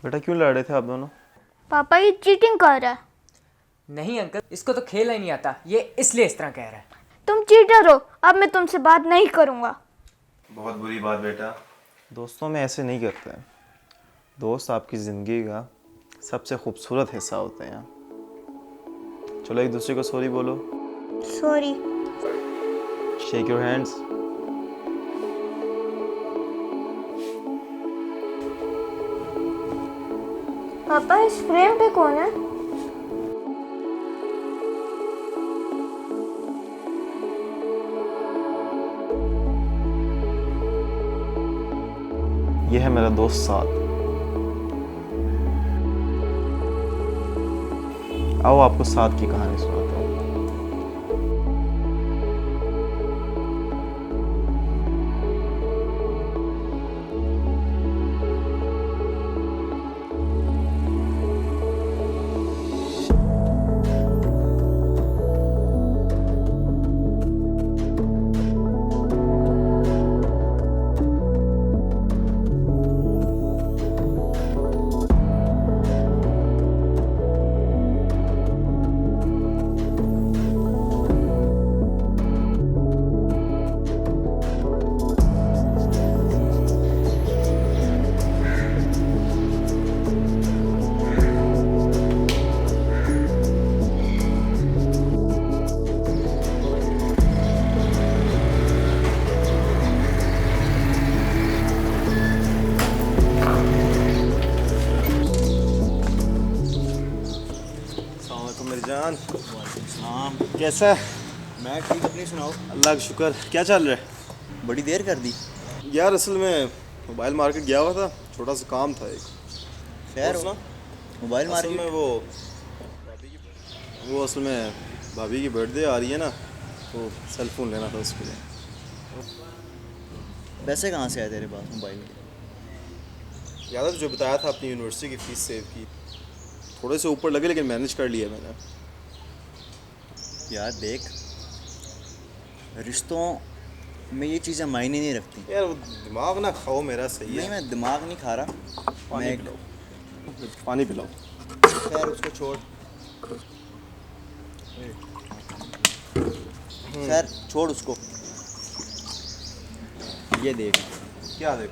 बेटा क्यों लड़ रहे थे आप दोनों? पापा ये चीटिंग कर रहा है। नहीं अंकल, इसको तो खेलना ही नहीं आता, ये इसलिए इस तरह कह रहा है। तुम चीटर हो, अब मैं तुमसे बात नहीं करूंगा। बहुत बुरी बात बेटा, दोस्तों में ऐसे नहीं करते हैं। दोस्त आपकी ज़िंदगी का सबसे खूबसूरत हिस्सा होते हैं। चलो एक दूसरे को सॉरी बोलो। सॉरी। Shake your hands. पापा इस फ्रेम पे कौन है? ये है मेरा दोस्त साद। आओ आपको साद की कहानी सुनाता हूँ। मेरी जान, हाँ, कैसा है? मैं ठीक। अपनी सुनाओ। अल्लाह का शुक्र। क्या चल रहा बड़ी देर कर दी। है यार? असल में मोबाइल मार्केट गया हुआ था, छोटा सा काम था एक। खैर और हो। सुना? मोबाइल असल मार्केट। में वो असल में भाभी की बर्थडे आ रही है ना, तो सेल फोन लेना था उसके लिए। पैसे कहाँ से आए तेरे पास मोबाइल के? याद है जो बताया था अपनी यूनिवर्सिटी की फ़ीस सेव की, थोड़े से ऊपर लगे लेकिन मैनेज कर लिया मैंने। यार देख, रिश्तों में ये चीज़ें मायने नहीं रखती। यार वो दिमाग ना खाओ मेरा, सही नहीं, है। मैं दिमाग नहीं खा रहा। पानी मैं पिलाओ, पानी पिलाओ। खैर उसको छोड़। खैर छोड़ उसको। ये देख, क्या देख?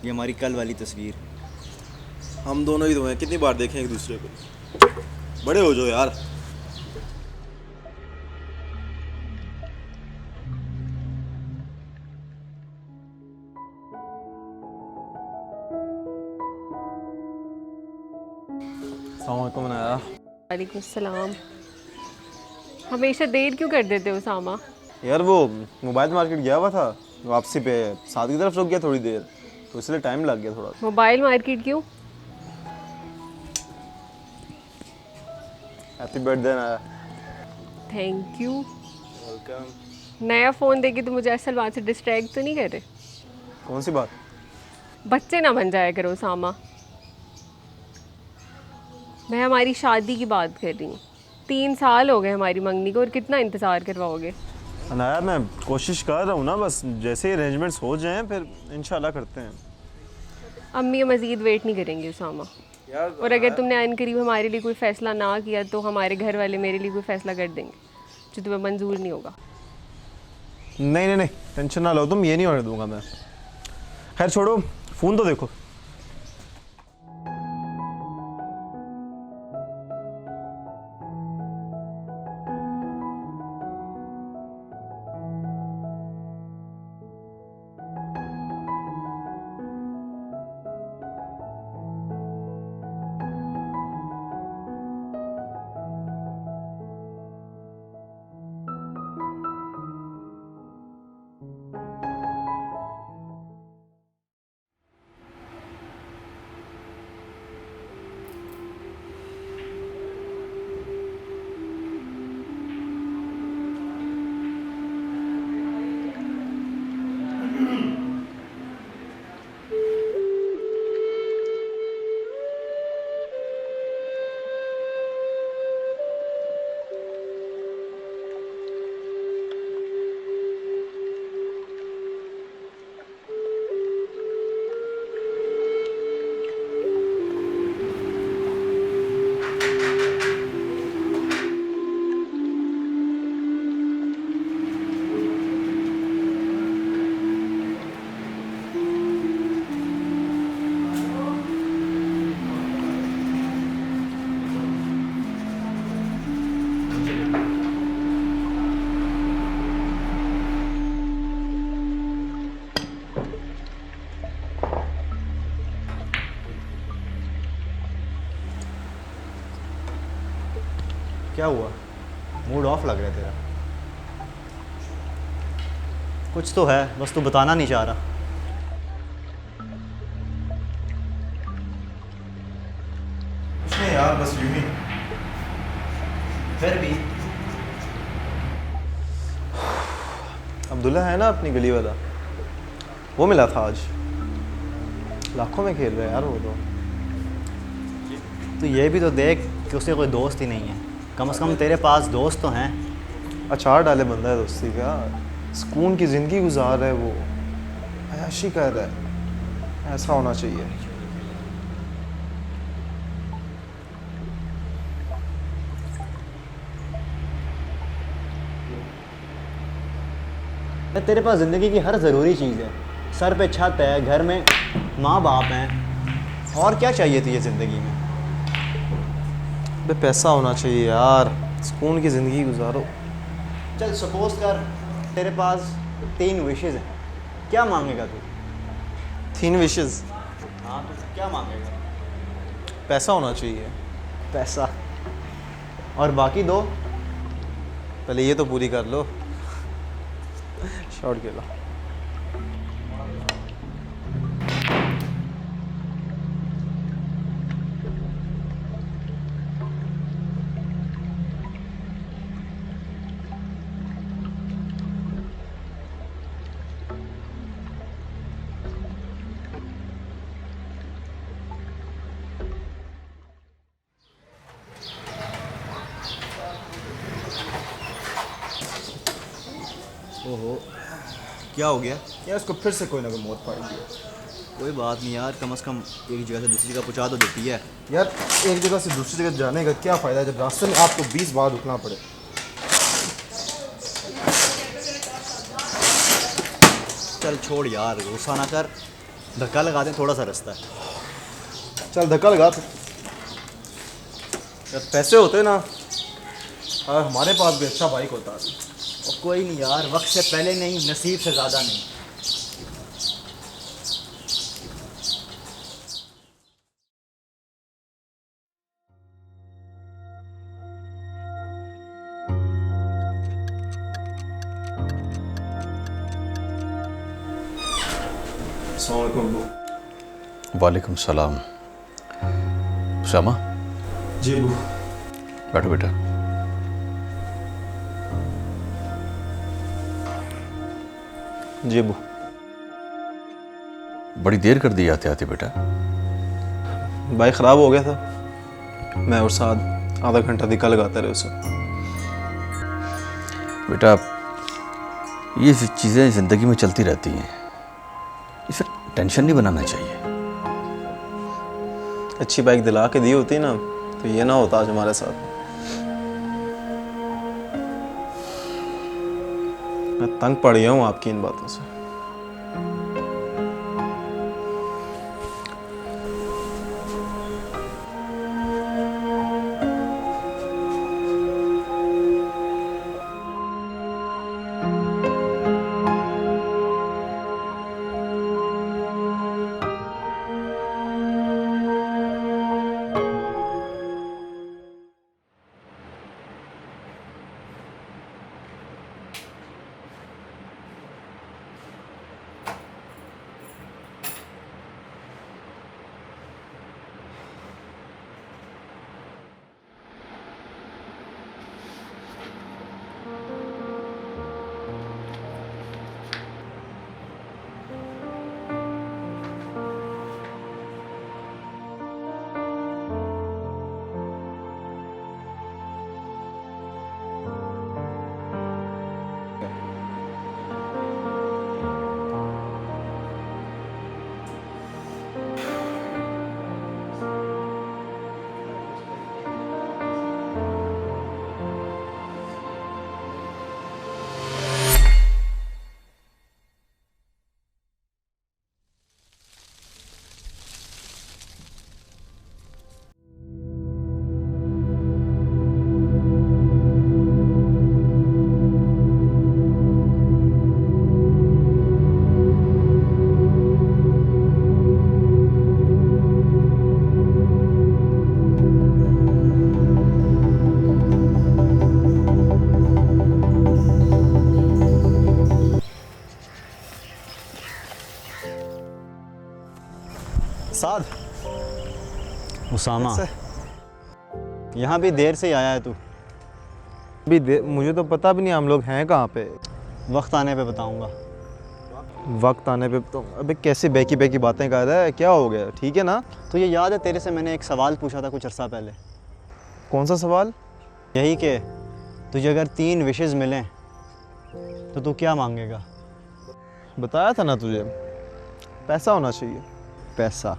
ये हमारी कल वाली तस्वीर। हम दोनों ही तो हैं, कितनी बार देखें एक दूसरे को? बड़े हो जाओ यार। अस्सलाम वालेकुम नाया। वालेकुम सलाम। हमेशा देर क्यों कर देते हो सामा? यार वो मोबाइल मार्केट गया हुआ था, वापसी पे साथ की तरफ रुक गया थोड़ी देर, तो इसलिए टाइम लग गया थोड़ा। मोबाइल मार्केट क्यों? हैप्पी बर्थडे नाया। Thank you. वेलकम। नया फ़ोन देके तो मुझे असल बात से डिस्ट्रैक्ट तो नहीं कर रहे? कौन सी बात? बच्चे ना बन जाया करो सामा। मैं हमारी शादी की बात कर रही हूँ। 3 साल हो गए हमारी मंगनी को, और कितना इंतज़ार करवाओगे? नाया मैं कोशिश कर रहा हूँ ना, बस जैसे ही अरेंजमेंट्स हो जाएं फिर इंशाल्लाह करते हैं। अम्मी मज़ीद वेट नहीं करेंगी उसामा। यार और अगर तुमने आन करीब हमारे लिए कोई फ़ैसला ना किया तो हमारे घर वाले मेरे लिए कोई फ़ैसला कर देंगे जो तुम्हें मंजूर नहीं होगा। नहीं नहीं नहीं, टेंशन ना लो तुम, ये नहीं होने दूंगा मैं। खैर छोड़ो, फ़ोन तो देखो। क्या हुआ? मूड ऑफ लग रहा है तेरा। कुछ तो है, बस तू बताना नहीं चाह रहा। कुछ नहीं यार, बस यूं ही। फिर भी अब्दुल्ला है ना अपनी गली वाला, वो मिला था आज। लाखों में खेल रहा है यार वो तो। तो ये भी तो देख कि उसके कोई दोस्त ही नहीं है। कम से कम तेरे पास दोस्त तो हैं। अचार डाले बंदा है दोस्ती का। सुकून की ज़िंदगी गुजार रहा है वो, अयाशी कर रहा है। ऐसा होना चाहिए। तेरे पास ज़िंदगी की हर ज़रूरी चीज़ है। सर पे छत है, घर में माँ बाप हैं, और क्या चाहिए तुझे ज़िंदगी में? बे पैसा होना चाहिए यार, सुकून की ज़िंदगी गुजारो। चल सपोज कर तेरे पास 3 विशेज़ हैं, क्या मांगेगा तू? 3 विशेस। हाँ तो क्या मांगेगा? पैसा होना चाहिए। पैसा। और बाकी 2? पहले ये तो पूरी कर लो। शॉर्ट खेला। ओहो, क्या हो गया? यार इसको फिर से कोई ना कोई मौत पाएगी। कोई बात नहीं यार, कम से कम एक जगह से दूसरी जगह पहुंचा तो देती है। यार एक जगह से दूसरी जगह जाने का क्या फ़ायदा जब रास्ते में आपको 20 बार रुकना पड़े। चल छोड़ यार, गुस्सा ना कर, धक्का लगा दें, थोड़ा सा रास्ता है। चल धक्का लगा फिर। यार पैसे होते ना, और हमारे पास भी अच्छा बाइक होता है। और कोई नहीं यार, वक्त से पहले नहीं, नसीब से ज़्यादा नहीं। वालेकुम सलाम। श्यामा, जी अबू। बैठो बेटा। जी अबू। बड़ी देर कर दी आते आते बेटा। बाइक ख़राब हो गया था, मैं और साथ आधा घंटा धक्का लगाते रहे उसे। बेटा ये चीज़ें ज़िंदगी में चलती रहती हैं, इसे टेंशन नहीं बनाना चाहिए। अच्छी बाइक दिला के दी होती ना तो ये ना होता आज हमारे साथ। मैं तंग पड़ गया हूँ आपकी इन बातों से। साद, उसामा, यहाँ भी देर से ही आया है तू। मुझे तो पता भी नहीं हम लोग हैं कहाँ पे। वक्त आने पे बताऊँगा। वक्त आने पे तो अबे कैसे बेकी बेकी बातें कर रहा है, क्या हो गया? ठीक है ना? तो ये याद है तेरे से मैंने एक सवाल पूछा था कुछ अर्सा पहले? कौन सा सवाल? यही कि तुझे अगर 3 विशेज़ मिलें तो तू क्या मांगेगा? बताया था ना तुझे, पैसा होना चाहिए। पैसा?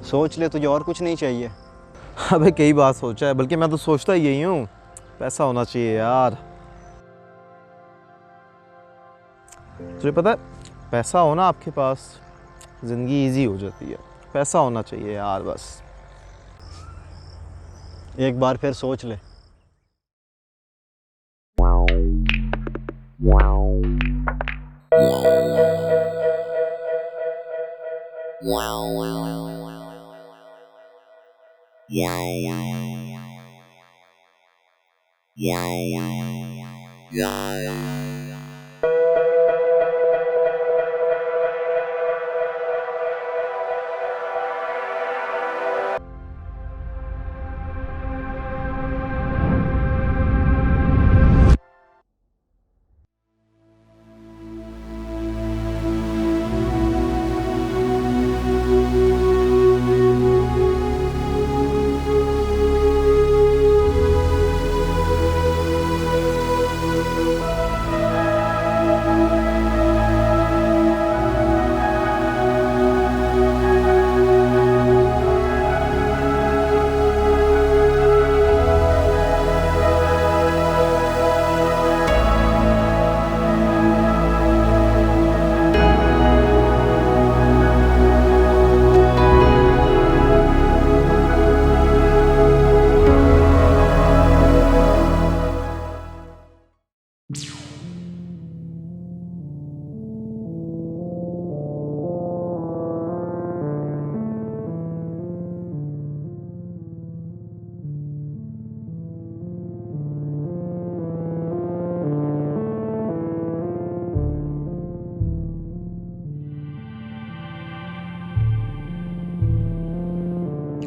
सोच ले, तुझे और कुछ नहीं चाहिए? अबे कई बार सोचा है, बल्कि मैं तो सोचता ही यही हूँ, पैसा होना चाहिए यार। तुझे पता है, पैसा होना आपके पास ज़िंदगी इजी हो जाती है। पैसा होना चाहिए यार बस। एक बार फिर सोच ले।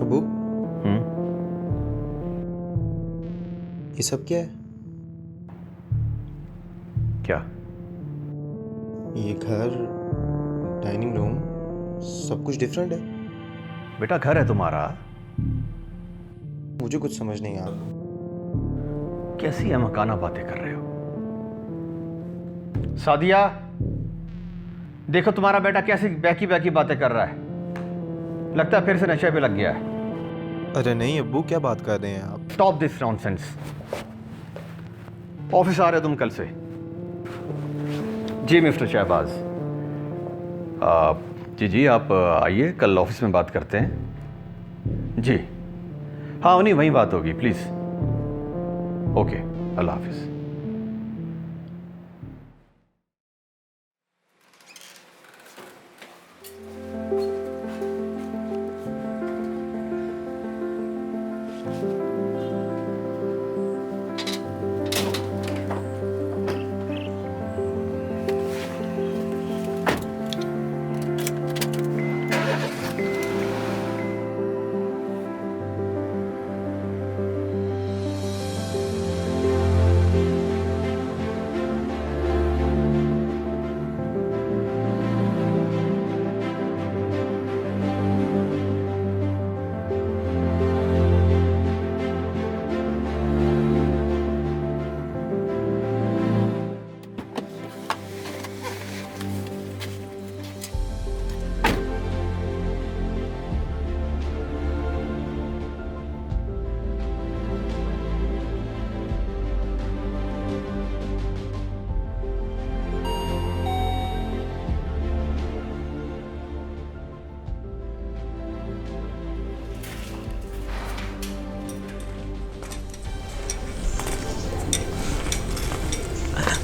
अबू, ये सब क्या है? क्या? ये घर, डाइनिंग रूम, सब कुछ डिफरेंट है। बेटा घर है तुम्हारा। मुझे कुछ समझ नहीं आ रहा। कैसी अहमकाना बातें कर रहे हो? सादिया, देखो तुम्हारा बेटा कैसी बैकी बैकी बातें कर रहा है। लगता है फिर से नशे पे लग गया है। अरे नहीं अब्बू, क्या बात कर रहे हैं आप? Stop this nonsense. ऑफिस आ रहे हो तुम कल से? जी मिस्टर शहबाज। जी आप आइए, कल ऑफिस में बात करते हैं। जी हाँ, उन्हीं वहीं बात होगी, प्लीज़। ओके, अल्लाह हाफिज़।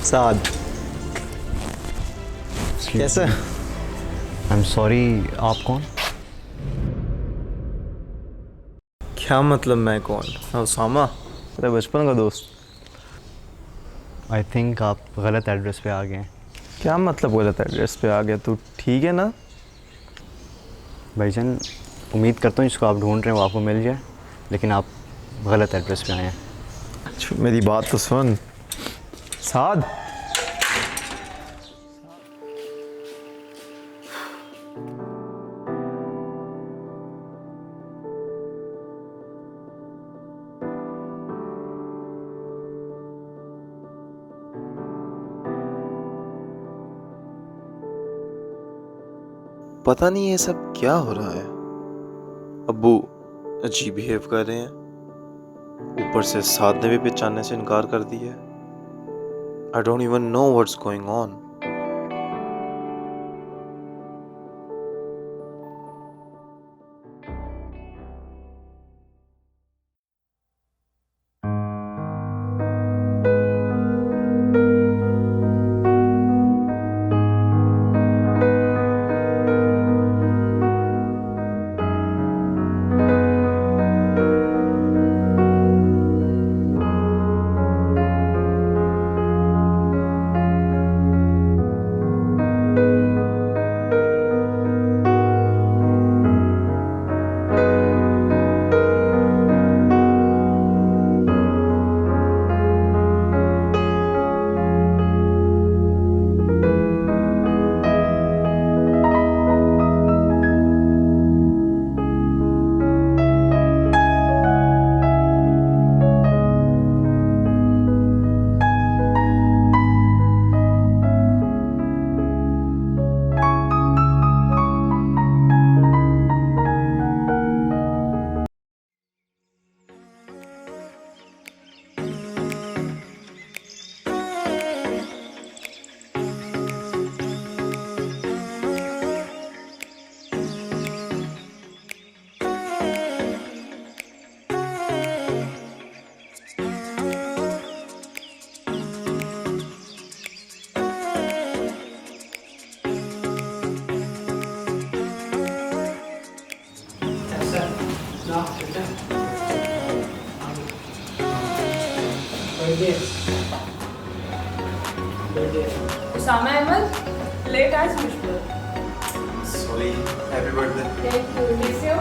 साद, कैसे? आई एम सॉरी, आप कौन? क्या मतलब मैं कौन? मैं उसामा, तेरे बचपन का दोस्त। आई थिंक आप गलत एड्रेस पे आ गए हैं। क्या मतलब गलत एड्रेस पे आ गया? तू ठीक है ना? भाईजान उम्मीद करता हूँ जिसको आप ढूंढ रहे हो आपको मिल जाए, लेकिन आप गलत एड्रेस पे आए हैं। मेरी बात तो सुन साद। पता नहीं ये सब क्या हो रहा है। अब्बू अजीब बिहेव कर रहे हैं, ऊपर से साद ने भी पहचानने से इनकार कर दिया है। I don't even know what's going on. Usama Ahmed late आज मुझ पर। Sorry, happy birthday. Thank you. कैसे हो?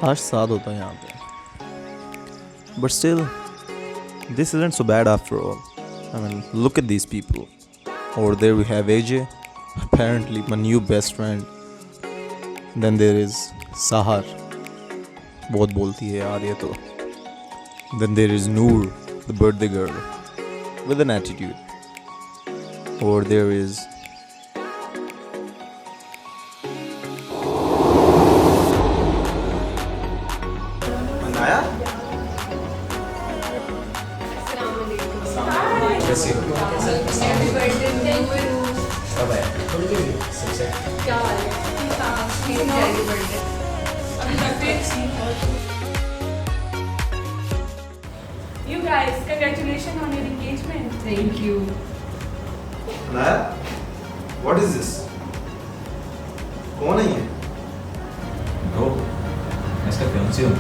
काश साथ होता यहाँ पे, but still this isn't so bad after all. I mean, look at these people. Over there we have AJ, apparently my new best friend. Then there is Sahar, बहुत बोलती है यार ये तो. Then there is Noor, the birthday girl, with an attitude. Over there is Anaya. You guys, congratulations on your engagement. Thank you. Anaya, what is this? कौन है ये? Bro मैं इसका फियांसी हूँ।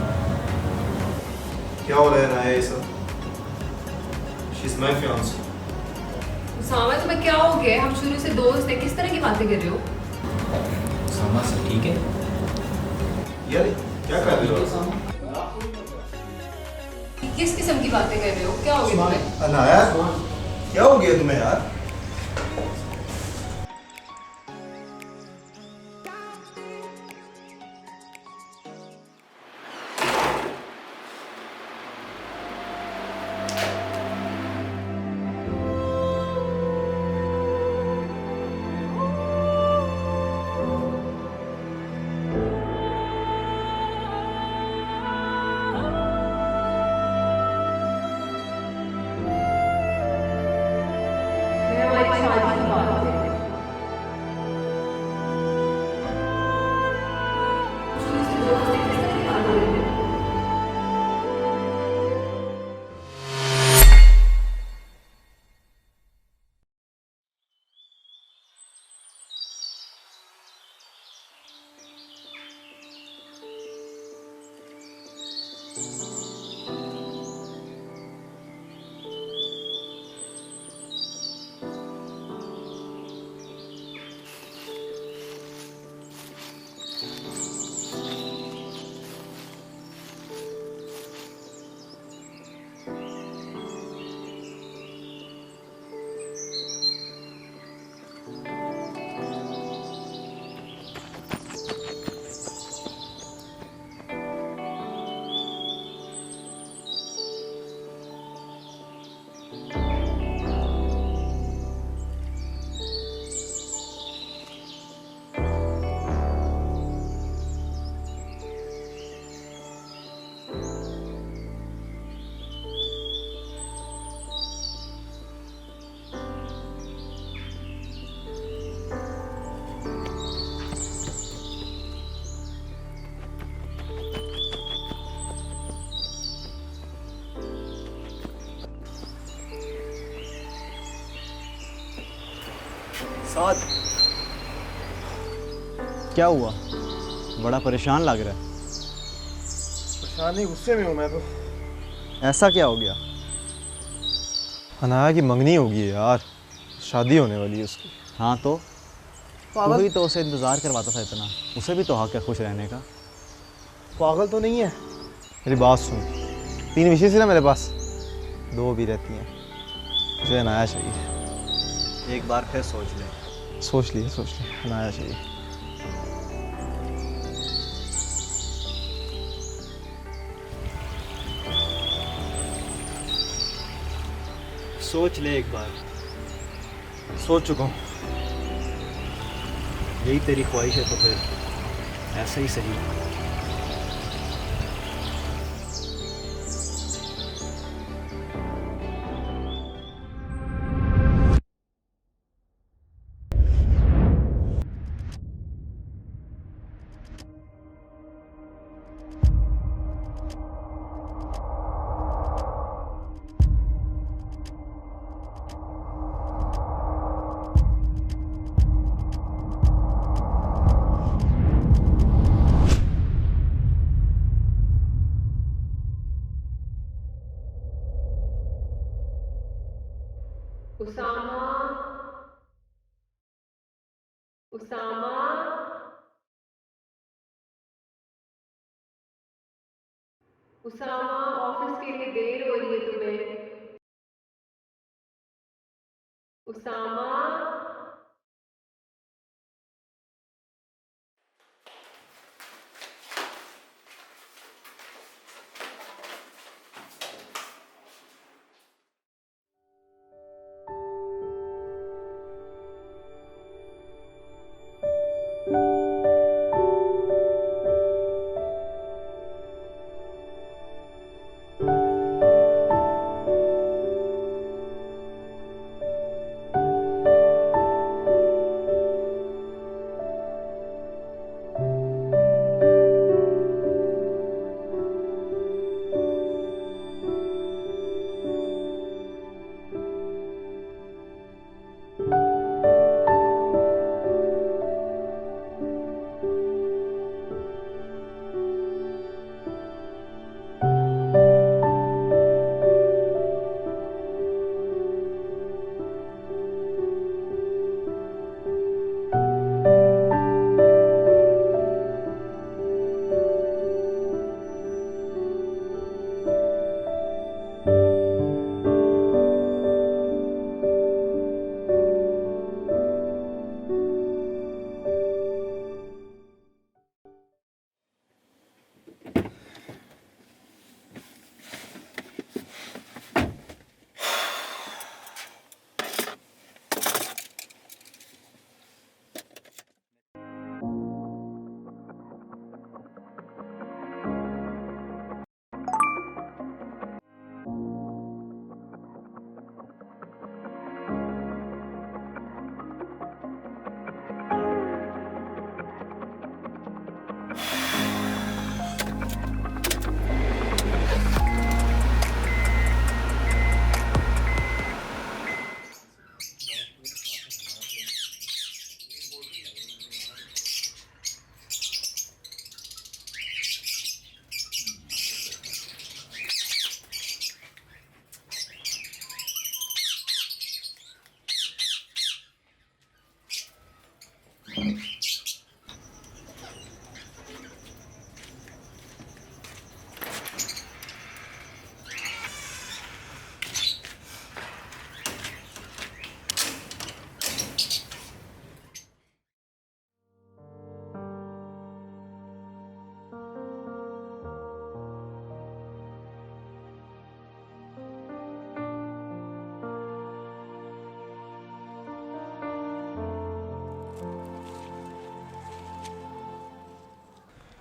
क्या हो रहा है नाया ये सब? She's my fiancée. उसामा तुम्हें क्या हो गया? हम शुरू से दोस्त हैं, किस तरह की बातें कर रहे हो? सामा सब ठीक है? यार क्या कर रहे हो? किस किस्म की बातें कर रहे हो? क्या हो गया तुम्हें? अनाया, क्या हो गया तुम्हें यार? शादी की बात है। साथ क्या हुआ? बड़ा परेशान लग रहा है। परेशान नहीं, गुस्से में हूँ मैं तो। ऐसा क्या हो गया? अनाया की मंगनी होगी यार, शादी होने वाली है उसकी। हाँ तो तू ही तो उसे इंतज़ार करवाता था इतना, उसे भी तो हक है खुश रहने का। पागल तो नहीं है? मेरी बात सुन, 3 विशेष है ना मेरे पास, 2 भी रहती हैं। मुझे अनाया चाहिए। एक बार फिर सोच ले। सोच लिए अनाया चाहिए। सोच ले एक बार। सोच चुका हूँ। यही तेरी ख्वाहिश है तो फिर ऐसा ही सही। उसामा, उसामा, उसामा, ऑफिस के लिए देर हो रही है तुम्हें। उसामा,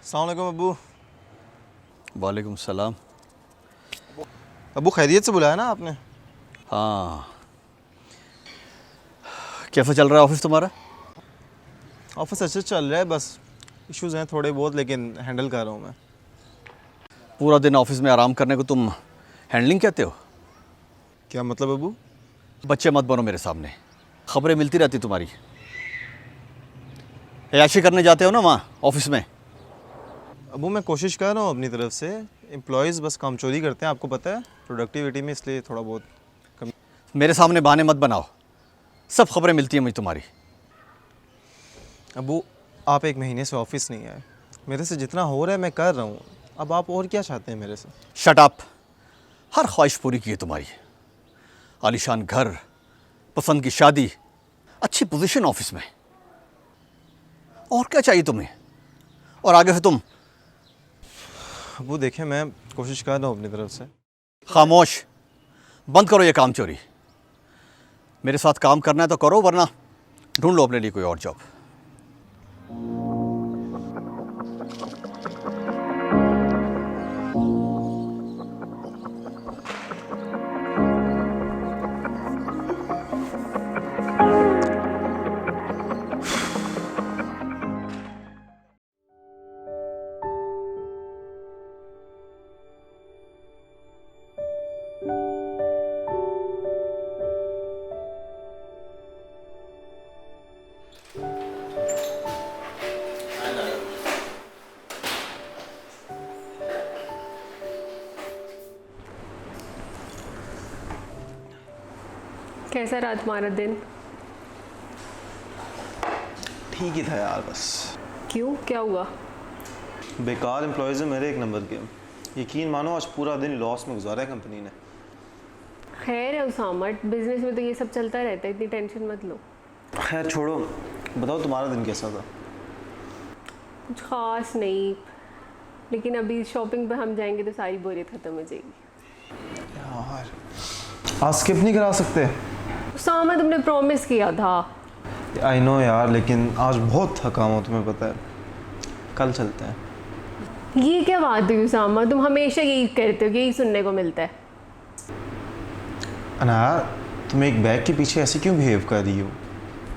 अस्सलाम वालेकुम अब्बू। वालेकुम सलाम। अब्बू खैरियत से बुलाया ना आपने? हाँ, कैसा चल रहा है ऑफिस तुम्हारा? ऑफिस अच्छे चल रहा है, बस इश्यूज़ हैं थोड़े बहुत, लेकिन हैंडल कर रहा हूँ मैं। पूरा दिन ऑफिस में आराम करने को तुम हैंडलिंग कहते हो? क्या मतलब अब्बू? बच्चे मत बनो मेरे सामने, खबरें मिलती रहती तुम्हारी। ऐशी करने जाते हो ना वहाँ ऑफिस में। अब्बू मैं कोशिश कर रहा हूँ अपनी तरफ से। एम्प्लॉयज़ बस काम चोरी करते हैं, आपको पता है, प्रोडक्टिविटी में, इसलिए थोड़ा बहुत कमी। मेरे सामने बहाने मत बनाओ, सब खबरें मिलती हैं मुझे तुम्हारी। अब्बू आप 1 महीने से ऑफिस नहीं आए, मेरे से जितना हो रहा है मैं कर रहा हूँ, अब आप और क्या चाहते हैं मेरे से? Shut up. हर ख्वाहिश पूरी की है तुम्हारी। आलीशान घर, पसंद की शादी, अच्छी पोजीशन ऑफिस में, और क्या चाहिए तुम्हें? और आगे से तुम। अब्बू देखें, मैं कोशिश कर रहा हूँ अपनी तरफ से। खामोश, बंद करो ये काम चोरी। मेरे साथ काम करना है तो करो, वरना ढूंढ लो अपने लिए कोई और जॉब। कैसा रहा तुम्हारा दिन? ठीक ही था यार, बस क्यों, क्या हुआ? बेकार एम्प्लॉयज़ हैं मेरे, 1 नंबर के। यकीन मानो आज पूरा दिन लॉस में गुजारा है कंपनी ने। खैर है उसामा, बिजनेस में तो ये सब चलता रहता है, इतनी टेंशन मत लो। खैर छोड़ो, बताओ तुम्हारा दिन कैसा था? कुछ ख़ास नहीं, लेकिन अभी शॉपिंग पे हम जाएंगे तो सारी बोरियत ख़त्म हो जाएगी। यार आज स्किप नहीं करा सकते? उसामा तुमने प्रॉमिस किया था। आई नो यार, लेकिन आज बहुत थका हूँ, तुम्हें पता है। कल चलते हैं। ये क्या बात हुई उसामा, तुम हमेशा यही करते हो, यही सुनने को मिलता है। अनाया, तुम एक बैग के पीछे ऐसे क्यों बिहेव कर रही हो?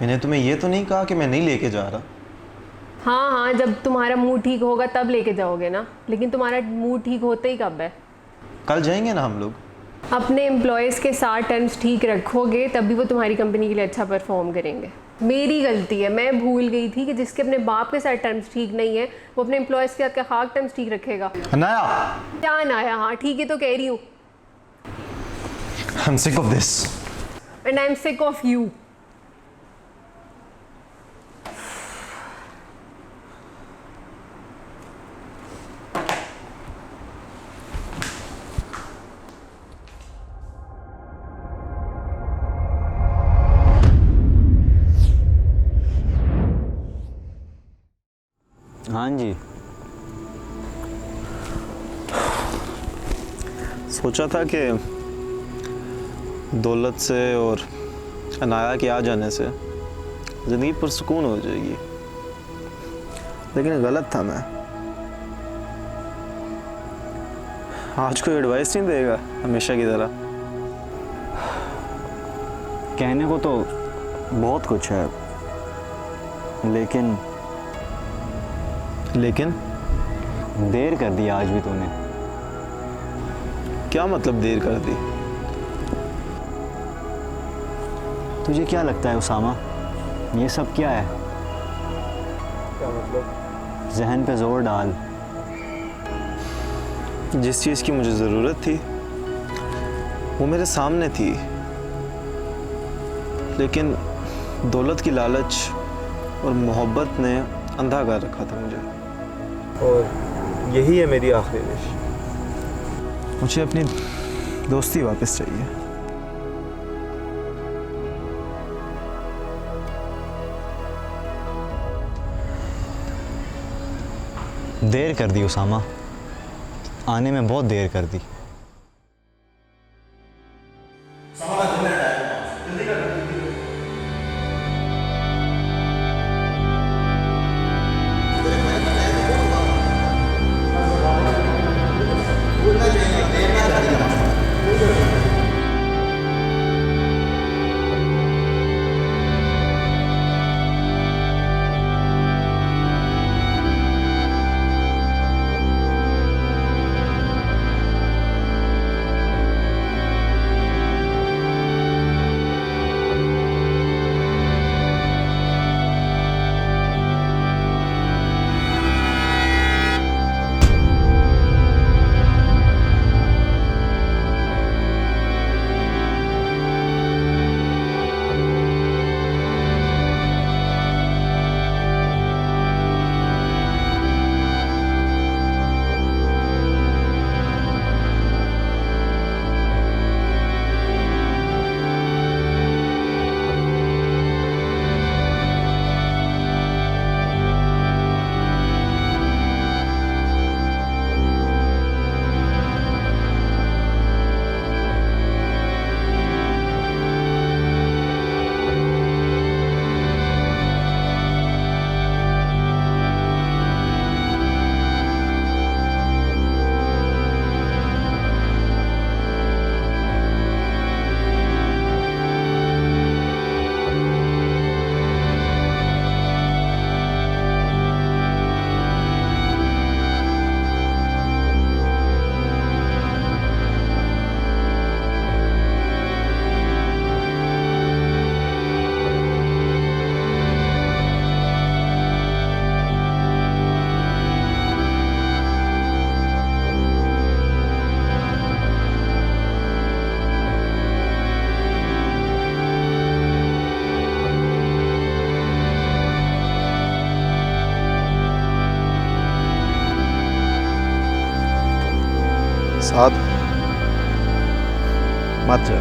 मैंने तुम्हें ये तो नहीं कहा कि मैं नहीं लेके जा रहा। हाँ हाँ, जब तुम्हारा मूड ठीक होगा तब लेके जाओगे ना, लेकिन तुम्हारा मूड ठीक होता ही कब है? कल जाएंगे ना हम लोग। अपने एम्प्लॉयज़ के साथ टर्म्स ठीक रखोगे तभी वो तुम्हारी कंपनी के लिए अच्छा परफॉर्म करेंगे। मेरी गलती है, मैं भूल गई थी कि जिसके अपने बाप के साथ टर्म्स ठीक नहीं है वो अपने एम्प्लॉयज़ के साथ क्या खाक टर्म्स ठीक रखेगा। अनाया, क्या नाया? हाँ ठीक है तो कह रही हूँ। I'm sick of this. And I'm sick of you. हाँ जी, सोचा था कि दौलत से और अनाया के आ जाने से ज़िंदगी पुरसुकून हो जाएगी, लेकिन गलत था मैं। आज कोई एडवाइस नहीं देगा हमेशा की तरह? कहने को तो बहुत कुछ है, लेकिन देर कर दी आज भी तूने। क्या मतलब देर कर दी? तुझे क्या लगता है उसामा, ये सब क्या है? क्या मतलब? जहन पे जोर डाल। जिस चीज़ की मुझे ज़रूरत थी वो मेरे सामने थी, लेकिन दौलत की लालच और मोहब्बत ने अंधा कर रखा था मुझे। और यही है मेरी आखिरी विश। मुझे अपनी दोस्ती वापस चाहिए। देर कर दी उसामा, आने में बहुत देर कर दी। साथ मत जा।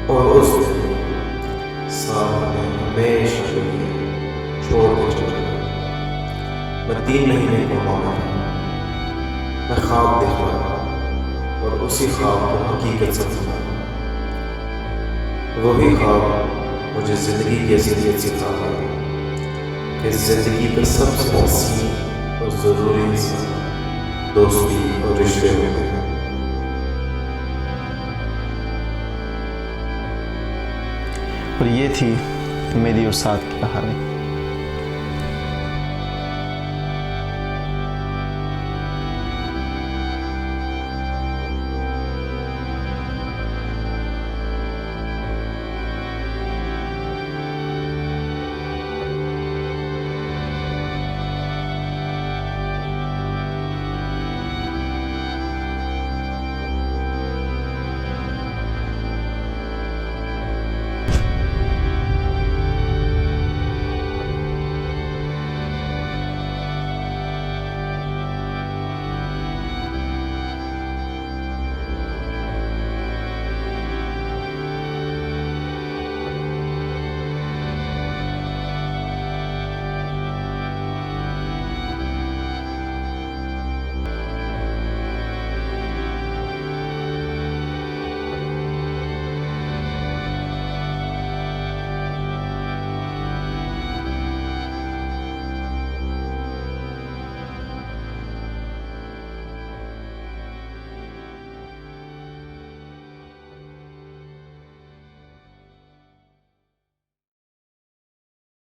और उस दिन सामा ने हमेशा के लिए छोड़ के चला गया। मैं 3 महीने को मौका था। मैं ख्वाब देख रहा था और उसी ख्वाब को हकीकत समझा। वही ख्वाब मुझे ज़िंदगी की असलियत सिखाता है कि ज़िंदगी का सबसे हसीन और ज़रूरी हिस्सा दोस्ती और रिश्ते होते हैं। और ये थी मेरी और साथ की कहानी।